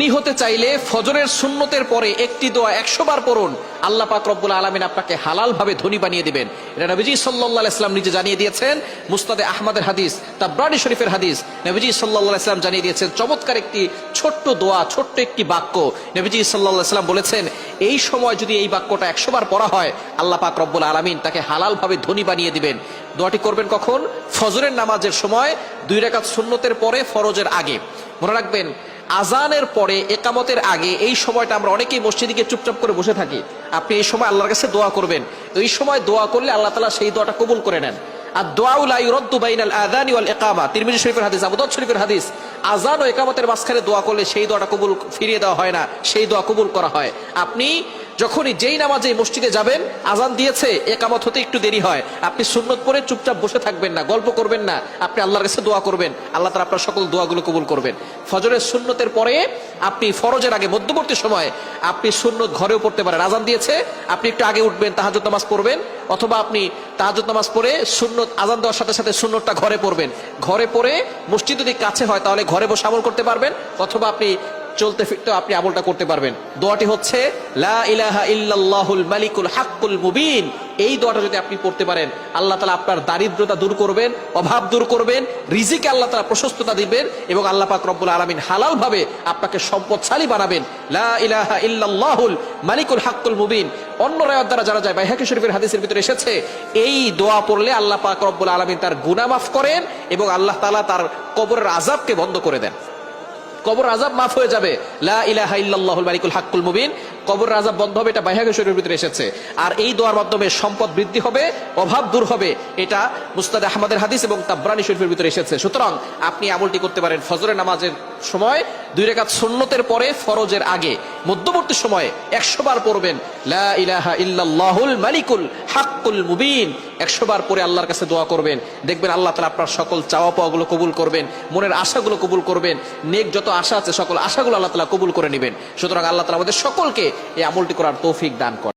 ধনী হতে চাইলে ফজরের সুন্নতের পরে একটি দোয়া 100 বার পড়ুন, আল্লাহ পাক রব্বুল আলামিন আপনাকে হালাল ভাবে ধনী বানিয়ে দিবেন। এটা নবীজি সাল্লাল্লাহু আলাইহি ওয়াসাল্লাম নিজে জানিয়ে দিয়েছেন। মুসনাদে আহমদের হাদিস, তাবরানী শরীফের হাদিস। নবীজি সাল্লাল্লাহু আলাইহি ওয়াসাল্লাম জানিয়ে দিয়েছেন চমৎকার একটি ছোট্ট দোয়া, ছোট্ট একটি বাক্য। নবীজি সাল্লাল্লাহু আলাইহি ওয়াসাল্লাম বলেছেন, এই সময় যদি এই বাক্যটা 100 বার পড়া হয়, আল্লাহ পাক রব্বুল আলামিন তাকে হালাল ভাবে ধনী বানিয়ে দিবেন। দোয়াটি করবেন কখন? ফজরের নামাজের সময়, 2 রাকাত সুন্নতের পরে, ফরজের আগে। মনে রাখবেন, আজানের পরে, একামতের আগে এই সময়টা আমরা অনেকেই মসজিদে গিয়ে চুপচাপ করে বসে থাকি। আপনি এই সময় আল্লাহর কাছে দোয়া করবেন। তো এই সময় দোয়া করলে আল্লাহ তাআলা সেই দোয়াটা কবুল করে নেন। আর দোয়া লা ইউরাদ্দু বাইনাল আযানি ওয়াল ইকামা, তিরমিজি শরীফের হাদিস, আবু দাউদ শরীফের হাদিস। আজান ও ইকামতের মাঝখানে দোয়া করলে সেই দোয়াটা কবুল ফিরিয়ে দেওয়া হয় না, সেই দোয়া কবুল করা হয়। আপনি যখনই যেই নামাজে মসজিদে যাবেন, আজান দিয়েছে, একামত হতে একটু দেরি হয়, আপনি সুন্নত পড়ে চুপচাপ বসে থাকবেন না, গল্প করবেন না, আপনি আল্লাহর কাছে দোয়া করবেন। আল্লাহ তাআলা আপনার সকল দোয়াগুলো কবুল করবেন। ফজরের সুন্নতের পরে আপনি ফরজের আগে মধ্যবর্তী সময়ে আপনি সুন্নত ঘরেও পড়তে পারেন। আজান দিয়েছে, আপনি একটু আগে উঠবেন, তাহাজ্জুদ নামাজ পড়বেন, অথবা আপনি তাহাজ্জুদ নামাজ পড়ে সুন্নত আজান দেওয়ার সাথে সাথে সুন্নতটা ঘরে পড়বেন। ঘরে পড়ে মসজিদ যদি কাছে হয় তাহলে ঘরে বসে আমল করতে পারবেন, অথবা আপনি চলতে ফিরতে আপনি আমলটা করতে পারবেন। দোয়াটি হচ্ছে লা ইলাহা ইল্লাল্লাহুল মালিকুল হাক্কুল মুবিন। এই দোয়াটা যদি আপনি পড়তে পারেন, আল্লাহ তাআলা আপনার দারিদ্রতা দূর করবেন, অভাব দূর করবেন, রিজিকে আল্লাহ তাআলা প্রশস্ততা দিবেন, এবং আল্লাহ পাক রব্বুল আলামিন হালাল ভাবে আপনাকে সম্পদশালী বানাবেন। লা ইলাহা ইল্লাল্লাহুল মালিকুল হাক্কুল মুবিন। অন্য রাওয়াত দ্বারা জানা যায়, বাইহাকী শরীফের হাদিসের ভিতরে এসেছে, এই দোয়া পড়লে আল্লাহ পাক রব্বুল আলামিন তার গুনাহ মাফ করেন, এবং আল্লাহ তাআলা তার কবরের আযাবকে বন্ধ করে দেন। কবর আযাব মাফ হয়ে যাবে। লা ইলাহা ইল্লাল্লাহুল মালিকুল হাক্কুল মুবিন, কবর আযাব বন্ধ হবে। এটা বাইহাকী শরীফের ভিতরে এসেছে। আর এই দোয়ার মাধ্যমে সম্পদ বৃদ্ধি হবে, অভাব দূর হবে। এটা মুসনাদে আহমদের হাদিস এবং তাবরানী শরীফের ভিতরে এসেছে। সুতরাং আপনি আমলটি করতে পারেন ফজরের নামাজের সময়, 2 রাকাত সুন্নতের পরে, ফরজের আগে, মধ্যবর্তী সময়ে 100 বার পড়বেন লা ইলাহা ইল্লাল্লাহুল মালিকুল হাক্কুল মুবিন। 100 বার পরে আল্লাহর কাছে দোয়া করবেন, দেখবেন আল্লাহ তাআলা আপনার সকল চাওয়া পাওয়াগুলো কবুল করবেন, মনের আশাগুলো কবুল করবেন, নেক যত আশা আছে সকল আশাগুলো আল্লাহ তাআলা কবুল করে নেবেন। সুতরাং আল্লাহ তাআলা আমাদের সকলকে এই আমলটি করার তৌফিক দান করেন।